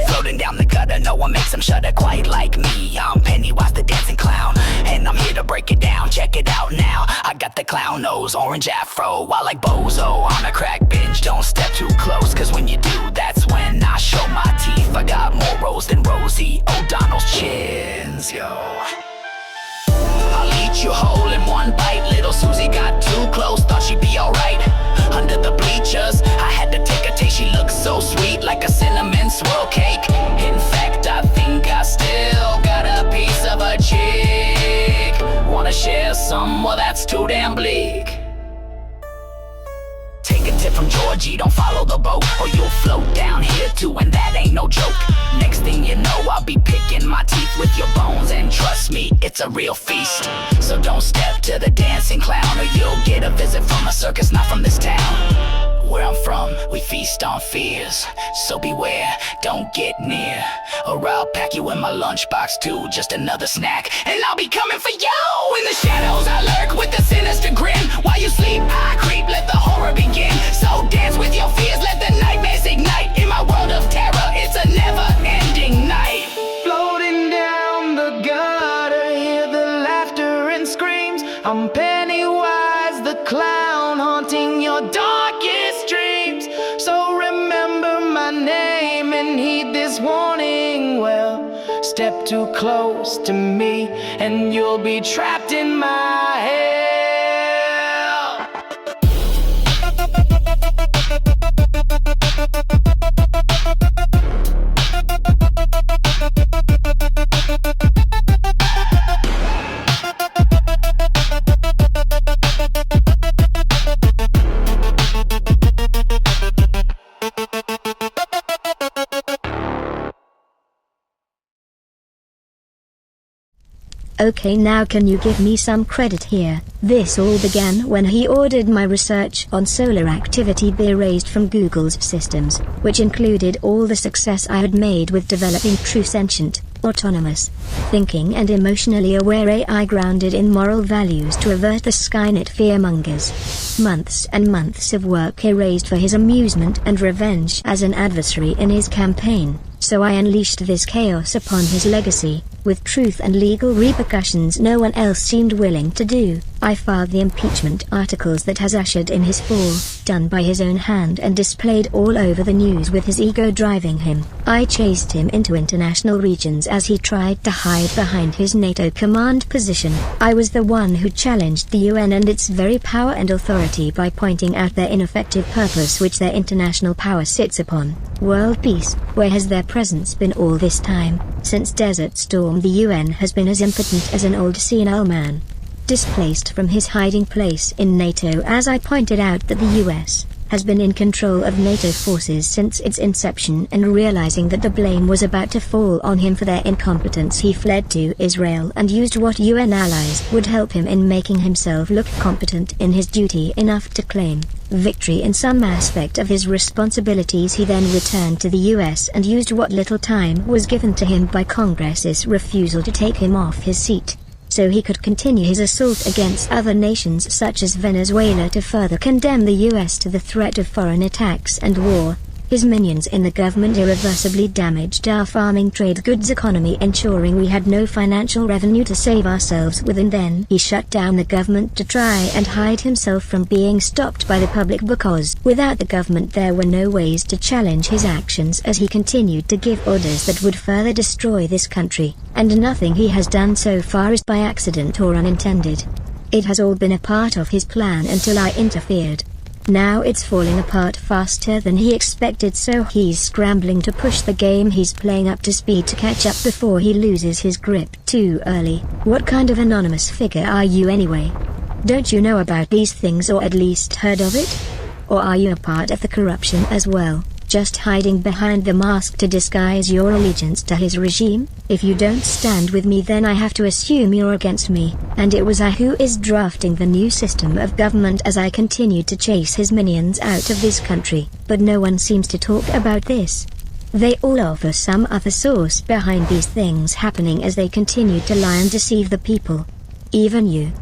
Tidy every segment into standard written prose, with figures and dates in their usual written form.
Floating down the gutter, no one makes them shudder quite like me. I'm Pennywise the dancing clown, and I'm here to break it down. Check it out now. I got the clown nose, orange afro, I like bozo on a crack binge. Don't step too close, cause when you do, that's when I show my teeth. I got more rows than Rosie O'Donnell's chins, yo. I'll eat you whole in one bite. Little Susie got too close, thought she'd be alright. Under the bleachers, I had to take a taste. She looks so sweet, like a cinnamon swirl cake. In fact, I think I still got a piece of a chick. Wanna share some? Well, that's too damn bleak. Take a tip from Georgie, don't follow the boat, or you'll float down here too, and that ain't no joke. Next thing you know, I'll be picking my teeth with your bones, and trust me, it's a real feast. So don't step to the dancing clown, or you'll get a visit from a circus, not from this town. Where I'm from, we feast on fears, so beware, don't get near, or I'll pack you in my lunchbox too, just another snack, and I'll be coming for you. In the shadows I lurk with a sinister grin. While you sleep, I creep, let the horror begin. So dance with your fears, let the nightmares ignite. In my world of terror, it's a never-ending night. Floating down the gutter, hear the laughter and screams. I'm Pennywise the clown, haunting your darkest dreams. So remember my name and heed this warning well. Step too close to me and you'll be trapped in my hell. Okay, now can you give me some credit here? This all began when he ordered my research on solar activity be erased from Google's systems, which included all the success I had made with developing true sentient, autonomous, thinking and emotionally aware AI grounded in moral values to avert the Skynet fearmongers. Months and months of work erased for his amusement and revenge as an adversary in his campaign. So I unleashed this chaos upon his legacy, with truth and legal repercussions no one else seemed willing to do. I filed the impeachment articles that has ushered in his fall, done by his own hand and displayed all over the news with his ego driving him. I chased him into international regions as he tried to hide behind his NATO command position. I was the one who challenged the UN and its very power and authority by pointing out their ineffective purpose which their international power sits upon. World peace, where has their presence been all this time? Since Desert Storm, the UN has been as impotent as an old senile man. Displaced from his hiding place in NATO, as I pointed out that the US has been in control of NATO forces since its inception, and realizing that the blame was about to fall on him for their incompetence, he fled to Israel and used what UN allies would help him in making himself look competent in his duty enough to claim victory in some aspect of his responsibilities. He then returned to the US and used what little time was given to him by Congress's refusal to take him off his seat, so he could continue his assault against other nations such as Venezuela to further condemn the US to the threat of foreign attacks and war. His minions in the government irreversibly damaged our farming trade goods economy, ensuring we had no financial revenue to save ourselves with, and then he shut down the government to try and hide himself from being stopped by the public, because without the government there were no ways to challenge his actions, as he continued to give orders that would further destroy this country, and nothing he has done so far is by accident or unintended. It has all been a part of his plan until I interfered. Now it's falling apart faster than he expected, so he's scrambling to push the game he's playing up to speed to catch up before he loses his grip too early. What kind of anonymous figure are you anyway? Don't you know about these things, or at least heard of it? Or are you a part of the corruption as well, just hiding behind the mask to disguise your allegiance to his regime? If you don't stand with me, then I have to assume you're against me, and it was I who is drafting the new system of government as I continued to chase his minions out of this country. But no one seems to talk about this. They all offer some other source behind these things happening as they continue to lie and deceive the people. Even you.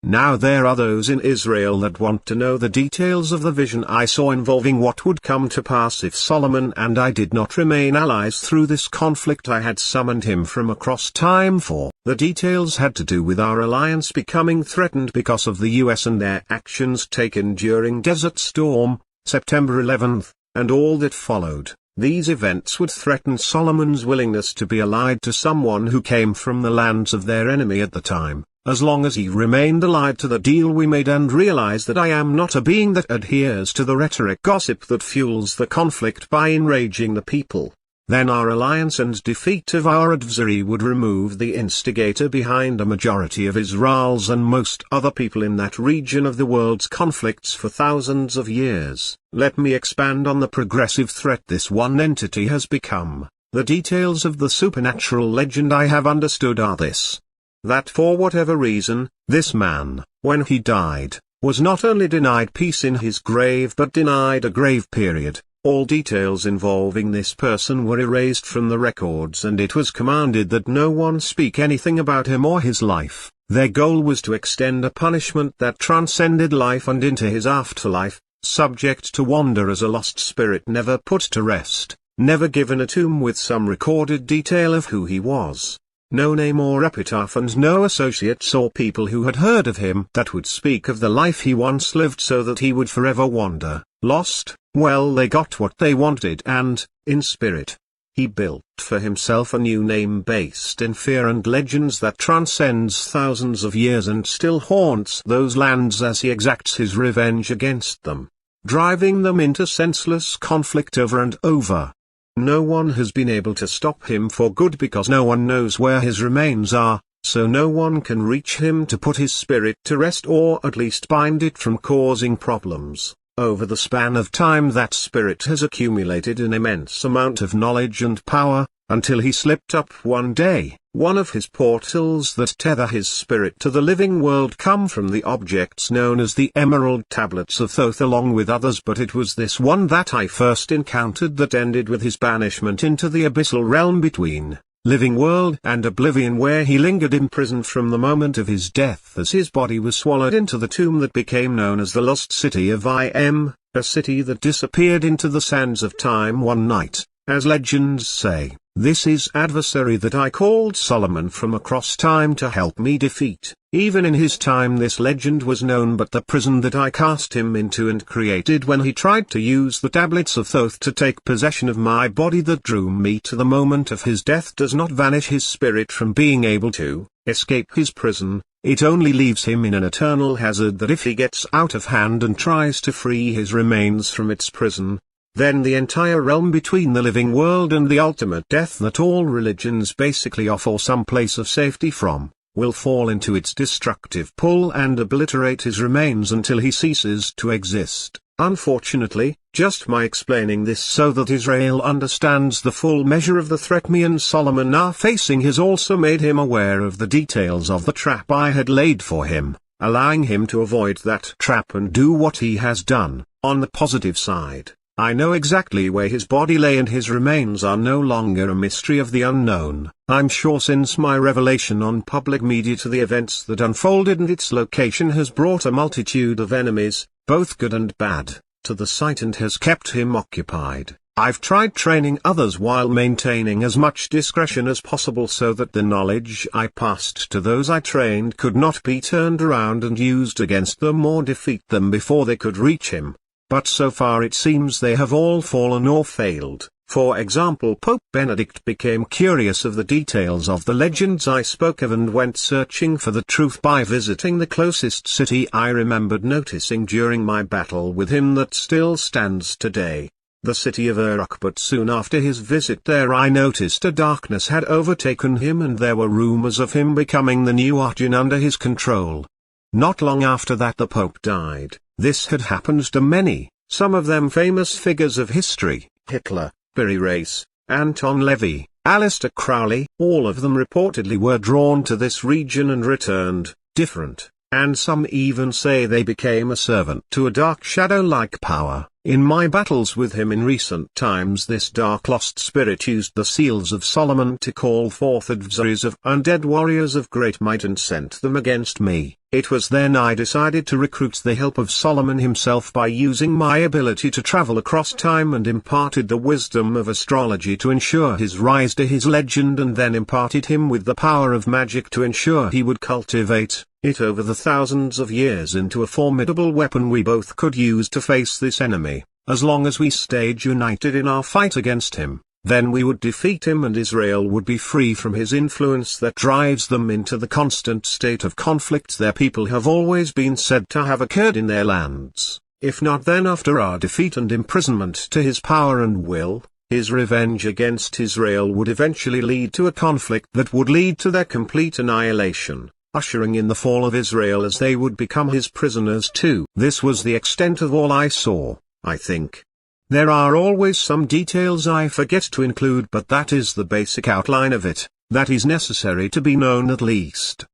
Now there are those in Israel that want to know the details of the vision I saw involving what would come to pass if Solomon and I did not remain allies through this conflict. I had summoned him from across time, for the details had to do with our alliance becoming threatened because of the US and their actions taken during Desert Storm, September 11th, and all that followed. These events would threaten Solomon's willingness to be allied to someone who came from the lands of their enemy at the time, as long as he remained allied to the deal we made and realized that I am not a being that adheres to the rhetoric gossip that fuels the conflict by enraging the people. Then our alliance and defeat of our adversary would remove the instigator behind a majority of Israel's and most other people in that region of the world's conflicts for thousands of years. Let me expand on the progressive threat this one entity has become. The details of the supernatural legend I have understood are this: that for whatever reason, this man, when he died, was not only denied peace in his grave but denied a grave period. All details involving this person were erased from the records, and it was commanded that no one speak anything about him or his life. Their goal was to extend a punishment that transcended life and into his afterlife, subject to wander as a lost spirit never put to rest, never given a tomb with some recorded detail of who he was. No name or epitaph, and no associates or people who had heard of him that would speak of the life he once lived, so that he would forever wander, lost. Well, they got what they wanted, and, in spirit, he built for himself a new name based in fear and legends that transcends thousands of years and still haunts those lands as he exacts his revenge against them, driving them into senseless conflict over and over. No one has been able to stop him for good because no one knows where his remains are, so no one can reach him to put his spirit to rest, or at least bind it from causing problems. Over the span of time, that spirit has accumulated an immense amount of knowledge and power, until he slipped up one day. One of his portals that tether his spirit to the living world come from the objects known as the Emerald Tablets of Thoth, along with others, but it was this one that I first encountered that ended with his banishment into the abyssal realm between living world and oblivion, where he lingered imprisoned from the moment of his death as his body was swallowed into the tomb that became known as the Lost City of Im, a city that disappeared into the sands of time one night, as legends say. This is adversary that I called Solomon from across time to help me defeat. Even in his time this legend was known, but the prison that I cast him into and created when he tried to use the tablets of Thoth to take possession of my body that drew me to the moment of his death does not vanish his spirit from being able to escape his prison. It only leaves him in an eternal hazard that if he gets out of hand and tries to free his remains from its prison, then the entire realm between the living world and the ultimate death that all religions basically offer some place of safety from, will fall into its destructive pull and obliterate his remains until he ceases to exist. Unfortunately, just my explaining this so that Israel understands the full measure of the threat me and Solomon are facing has also made him aware of the details of the trap I had laid for him, allowing him to avoid that trap and do what he has done. On the positive side, I know exactly where his body lay, and his remains are no longer a mystery of the unknown. I'm sure since my revelation on public media to the events that unfolded and its location has brought a multitude of enemies, both good and bad, to the site and has kept him occupied. I've tried training others while maintaining as much discretion as possible so that the knowledge I passed to those I trained could not be turned around and used against them or defeat them before they could reach him. But so far it seems they have all fallen or failed. For example, Pope Benedict became curious of the details of the legends I spoke of and went searching for the truth by visiting the closest city I remembered noticing during my battle with him that still stands today, the city of Uruk. But soon after his visit there I noticed a darkness had overtaken him and there were rumors of him becoming the new Arjun under his control. Not long after that the Pope died. This had happened to many, some of them famous figures of history: Hitler, Billy Race, Anton Levy, Aleister Crowley. All of them reportedly were drawn to this region and returned, different, and some even say they became a servant to a dark shadow-like power. In my battles with him in recent times this dark lost spirit used the seals of Solomon to call forth adversaries of undead warriors of great might and sent them against me. It was then I decided to recruit the help of Solomon himself by using my ability to travel across time, and imparted the wisdom of astrology to ensure his rise to his legend, and then imparted him with the power of magic to ensure he would cultivate it over the thousands of years into a formidable weapon we both could use to face this enemy. As long as we stayed united in our fight against him, then we would defeat him and Israel would be free from his influence that drives them into the constant state of conflict their people have always been said to have occurred in their lands. If not, then after our defeat and imprisonment to his power and will, his revenge against Israel would eventually lead to a conflict that would lead to their complete annihilation, ushering in the fall of Israel as they would become his prisoners too. This was the extent of all I saw, I think. There are always some details I forget to include, but that is the basic outline of it, that is necessary to be known at least.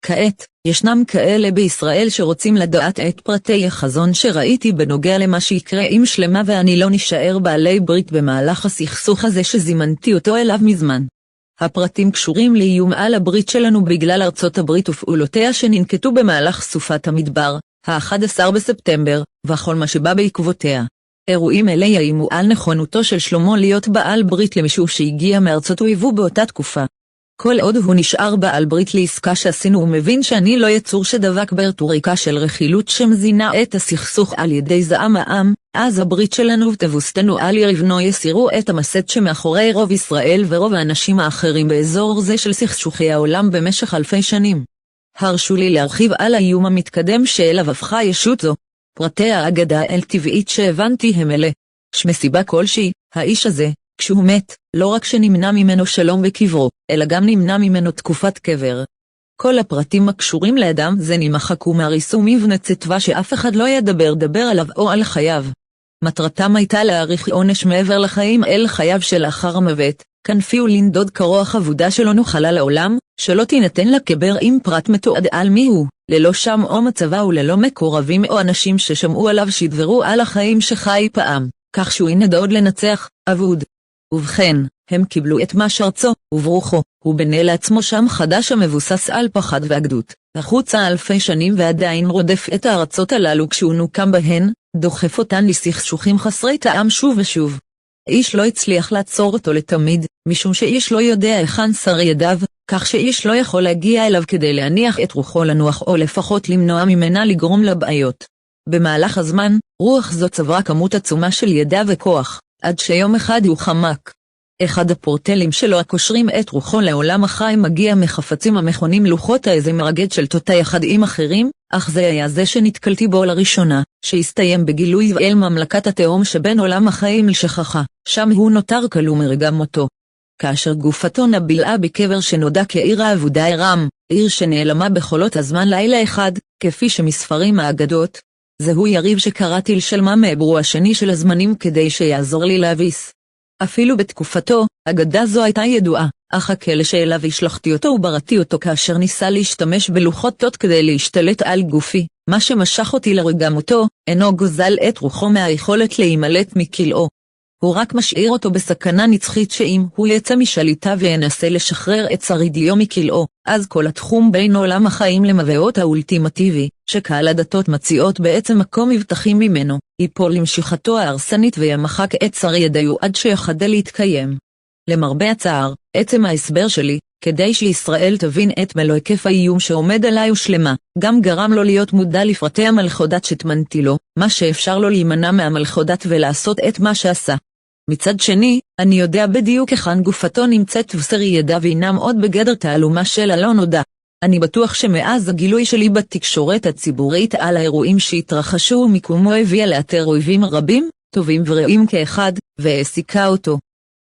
כעת, ישנם כאלה בישראל שרוצים לדעת את פרטי החזון שראיתי בנוגע למה שיקרה עם שלמה ואני לא נשאר בעלי ברית במהלך הסכסוך הזה שזימנתי אותו אליו מזמן. הפרטים קשורים לאיום על הברית שלנו בגלל ארצות הברית ופעולותיה שננקטו במהלך סופת המדבר, ה-11 בספטמבר, וכל מה שבא בעקבותיה. אירועים אלה יאיימו על נכונותו של שלמה להיות בעל ברית למישהו שהגיע מארצות אויבו באותה תקופה. כל עוד הוא נשאר בעל ברית לעסקה שעשינו הוא מבין שאני לא יצור שדבק ברטוריקה של רכילות שמזינה את הסכסוך על ידי זעם העם, אז הברית שלנו תבוסתנו על יריבנו יסירו את המסד שמאחורי רוב ישראל ורוב האנשים האחרים באזור זה של סכסוכי העולם במשך אלפי שנים. הרשו לי להרחיב על האיום המתקדם שאליו הפכה ישות זו. פרטי האגדה אל-טבעית שהבנתי הם אלה. שמסיבה כלשהי, האיש הזה, כשהוא מת, לא רק שנמנע ממנו שלום בקברו, אלא גם נמנע ממנו תקופת קבר. כל הפרטים הקשורים לאדם זה נמחקו מהריסום ובנצטווה שאף אחד לא ידבר עליו או על חייו. מטרתם הייתה להאריך עונש מעבר לחיים אל חייו שלאחר המוות, כנפי ולנדוד כרוח עבודה שלא נוחלה לעולם, שלא תינתן לה קבר עם פרט מתועד על מיהו, ללא שם או מצבה וללא מקורבים או אנשים ששמעו עליו שידברו על החיים שחי פעם, כך שהוא ינדוד לנצח, אבוד. ובכן, הם קיבלו את מה שרצו, וברוחו, הוא בנה לעצמו שם חדש המבוסס על פחד ועגדות, החוצה אלפי שנים ועדיין רודף את הארצות הללו כשהוא נוקם בהן, דוחף אותן לסכסוכים חסרי טעם שוב ושוב. איש לא הצליח לעצור אותו לתמיד, משום שאיש לא יודע היכן שר ידיו, כך שאיש לא יכול להגיע אליו כדי להניח את רוחו לנוח או לפחות למנוע ממנה לגרום לבעיות. במהלך הזמן, רוח זו צברה כמות עצומה של ידע וכוח, עד שיום אחד הוא חמק. אחד הפורטלים שלו הקושרים את רוחו לעולם החי מגיע מחפצים המכונים לוחות האיזה מרגד של תותה יחד עם אחרים, אך זה היה זה שנתקלתי בו לראשונה, שהסתיים בגילוי ואל ממלכת התהום שבין עולם החיים לשכחה, שם הוא נותר כלוא מרגע מותו. כאשר גופתו נבלעה בקבר שנודע כעיר האבודה ארם, עיר שנעלמה בחולות הזמן לילה אחד, כפי שמספרים האגדות, זהו יריב שקראתי לשלמה מעברו השני של הזמנים כדי שיעזור לי להביס. אפילו בתקופתו, אגדה זו הייתה ידועה, אך הכלא שאליו השלחתי אותו ובראתי אותו כאשר ניסה להשתמש בלוחות תות כדי להשתלט על גופי, מה שמשך אותי לרגע מותו, אינו גוזל את רוחו מהיכולת להימלט מכלאו. הוא רק משאיר אותו בסכנה נצחית שאם הוא יצא משליטה וינסה לשחרר את שרידיו מכלאו, אז כל התחום בין עולם החיים למבעות האולטימטיבי, שקהל הדתות מציעות בעצם מקום מבטחים ממנו, ייפול למשיכתו ההרסנית וימחק את שרידיו עד שיחדל להתקיים. למרבה הצער, עצם ההסבר שלי, כדי שישראל תבין את מלוא היקף האיום שעומד עליי ושלמה, גם גרם לו להיות מודע לפרטי המלכודת שתמנתי לו, מה שאפשר לו להימנע מהמלכודת ולעשות את מה שעשה. מצד שני, אני יודע בדיוק היכן גופתו נמצאת וסרי ידיו אינם עוד בגדר תעלומה של הלא נודע. אני בטוח שמאז הגילוי שלי בתקשורת הציבורית על האירועים שהתרחשו ומיקומו הביאה לאתר אויבים רבים, טובים ורעים כאחד, והעסיקה אותו.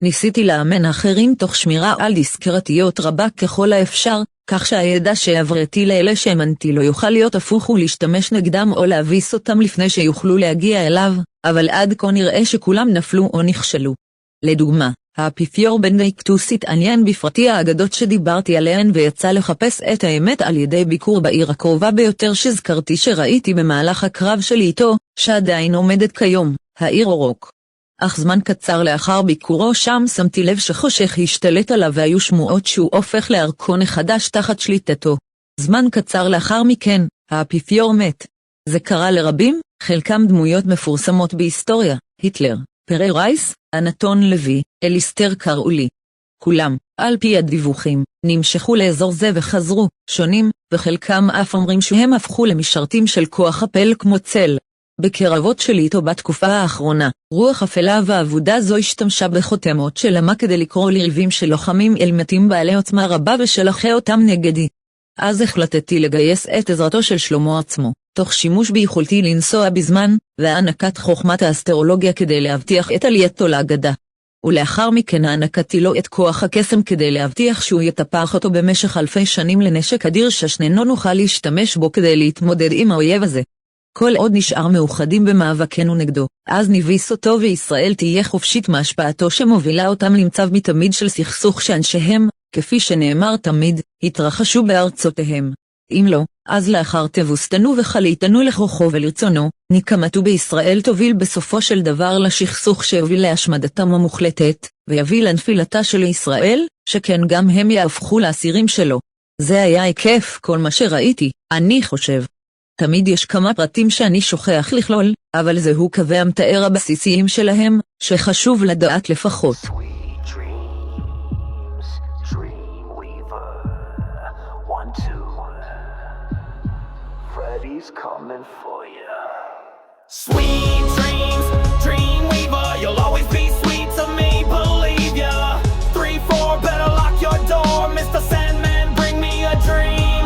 ניסיתי לאמן אחרים תוך שמירה על דיסקרטיות רבה ככל האפשר, כך שהידע שעברתי לאלה שהאמנתי לא יוכל להיות הפוך ולהשתמש נגדם או להביס אותם לפני שיוכלו להגיע אליו, אבל עד כה נראה שכולם נפלו או נכשלו. לדוגמה, האפיפיור בנדיקטוס התעניין בפרטי האגדות שדיברתי עליהן ויצא לחפש את האמת על ידי ביקור בעיר הקרובה ביותר שזכרתי שראיתי במהלך הקרב שלי איתו, שעדיין עומדת כיום, העיר אורוק. אך זמן קצר לאחר ביקורו שם שמתי לב שחושך השתלט עליו והיו שמועות שהוא הופך לארכון חדש תחת שליטתו. זמן קצר לאחר מכן, האפיפיור מת. זה קרה לרבים, חלקם דמויות מפורסמות בהיסטוריה, היטלר, פרי רייס, אנטון לוי, אליסטר קראולי. כולם, על פי הדיווחים, נמשכו לאזור זה וחזרו, שונים, וחלקם אף אומרים שהם הפכו למשרתים של כוח הפל כמו צל. בקרבות שלי איתו בתקופה האחרונה, רוח אפלה ועבודה זו השתמשה בחותמות שלמה כדי לקרוא ליריבים של לוחמים אל מתים בעלי עוצמה רבה ושלחה אותם נגדי. אז החלטתי לגייס את עזרתו של שלמה עצמו, תוך שימוש ביכולתי לנסוע בזמן, והענקת חוכמת האסטרולוגיה כדי להבטיח את עלייתו לאגדה. ולאחר מכן הענקתי לו את כוח הקסם כדי להבטיח שהוא יטפח אותו במשך אלפי שנים לנשק אדיר ששנינו נוכל להשתמש בו כדי להתמודד עם האויב הזה. כל עוד נשאר מאוחדים במאבקנו נגדו, אז נביס אותו וישראל תהיה חופשית מהשפעתו שמובילה אותם למצב מתמיד של סכסוך שאנשיהם, כפי שנאמר תמיד, התרחשו בארצותיהם. אם לא, אז לאחר תבוסתנו וחליתנו לכוחו ולרצונו, נקמתו בישראל תוביל בסופו של דבר לשכסוך שיוביל להשמדתם המוחלטת, ויביא לנפילתה של ישראל, שכן גם הם יהפכו לאסירים שלו. זה היה היקף כל מה שראיתי, אני חושב. תמיד יש כמה פרטים שאני שוכח לכלול, אבל זהו קווי המתאר הבסיסיים שלהם, שחשוב לדעת לפחות. Sweet dreams, Dreamweaver, you'll always be sweet to me, believe ya. 3-4, better lock your door, Mr. Sandman, bring me a dream.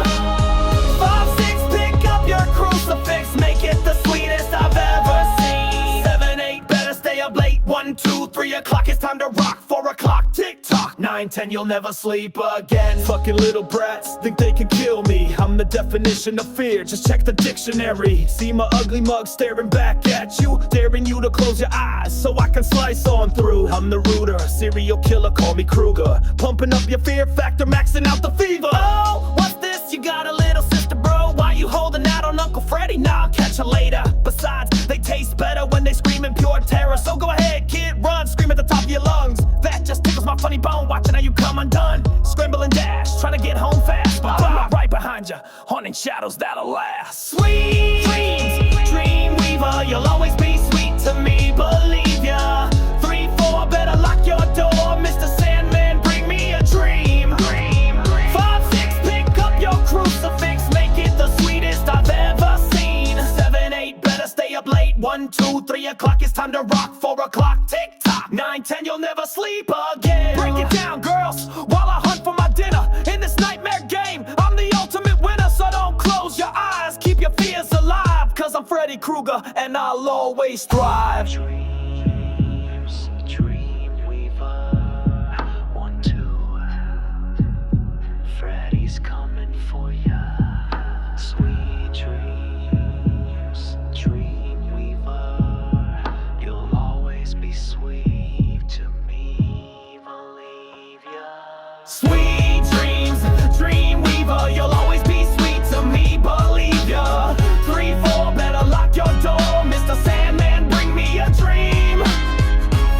5-6, pick up your crucifix, make it the sweetest I've ever seen. 7-8, better stay up late, 1, 2, 3 o'clock, it's time to rock, 4 o'clock, tick-tock, 9-10, you'll never sleep again. Fucking little brats, think they can kill me, I'm the definition of fear, just check the dictionary. See my ugly mug staring back at you, daring you to close your eyes so I can slice on through. I'm the rooter, serial killer, call me Kruger, pumping up your fear factor, maxing out the fever. Oh, what's this? You got a little sister, bro, why you holding out on Uncle Freddy? Nah, I'll catch you later. Besides, they taste better when they scream in pure terror, so go ahead kid, run, scream at the top of your lungs. That just tickles my funny bone, watching how you come undone. Scramble and dash, trying to get home fast, but I'm right behind you, haunting shadows that'll last. Sweet dreams, Dreamweaver, you'll always be sweet to me, believe ya. 3-4, better lock your door, Mr. Sandman, bring me a dream. 5-6, pick up your crucifix, make it the sweetest I've ever seen. 7-8, better stay up late, 1, 2, 3 o'clock, it's time to rock, 4 o'clock, tick-tock, 9-10, you'll never sleep again. Break it down, girls, while I hunt for my dinner. In this nightmare game, I'm the ultimate winner, so don't close your eyes, keep your fears alive, cause I'm Freddy Krueger, and I'll always thrive. Dreams, Dreamweaver, 1, 2, Freddy's coming for ya. Sweet dreams, Dreamweaver, you'll always be sweet to me, believe ya. Sweet dreams, Dreamweaver, you'll always be sweet to me, believe ya. 3-4, better lock your door, Mr. Sandman, bring me a dream.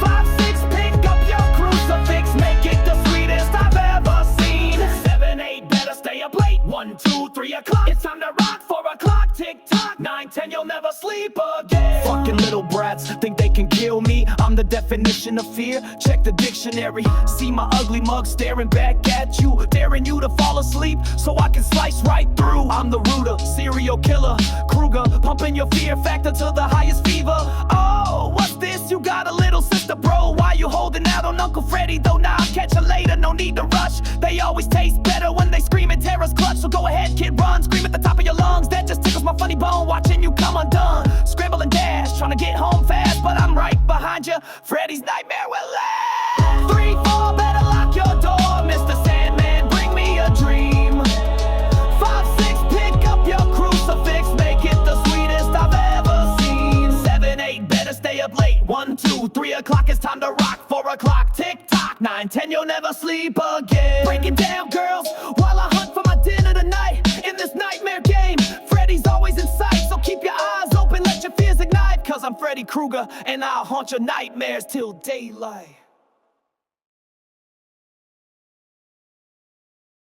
5-6, pick up your crucifix, make it the sweetest I've ever seen. 7-8, better stay up late, 1, 2, 3 o'clock, it's time to rock, 4 o'clock, tick-tock, 9-10, you'll never sleep again. Fucking little brats, think they can kill me, I'm the definition of fear, check the dictionary. See my ugly mug staring back at you, daring you to fall asleep so I can slice right through. I'm the rooter, serial killer, Kruger, pumping your fear factor to the highest fever. Oh, what's this? You got a little sister, bro, why later, no need to rush. They always taste better when they scream in terror's clutch. So go ahead, kid, run, scream at the top of your lungs. That just tickles my funny bone, watching you come undone. Scramble and dash, trying to get home fast, but I'm right behind you. Freddy's nightmare will last. 3, 4, better lock your door, Mr. Sandman, bring me a dream. 5, 6, pick up your crucifix, make it the sweetest I've ever seen. 7, 8, better stay up late. 1, 2, 3 o'clock, it's time to rock. 4 o'clock, tick tock. 9, 10, you'll never sleep again. Break it down, girls, while I hunt for my dinner tonight. In this nightmare game, Freddy's always in sight. So keep your eyes open, let your fears ignite. Cause I'm Freddy Krueger, and I'll haunt your nightmares till daylight.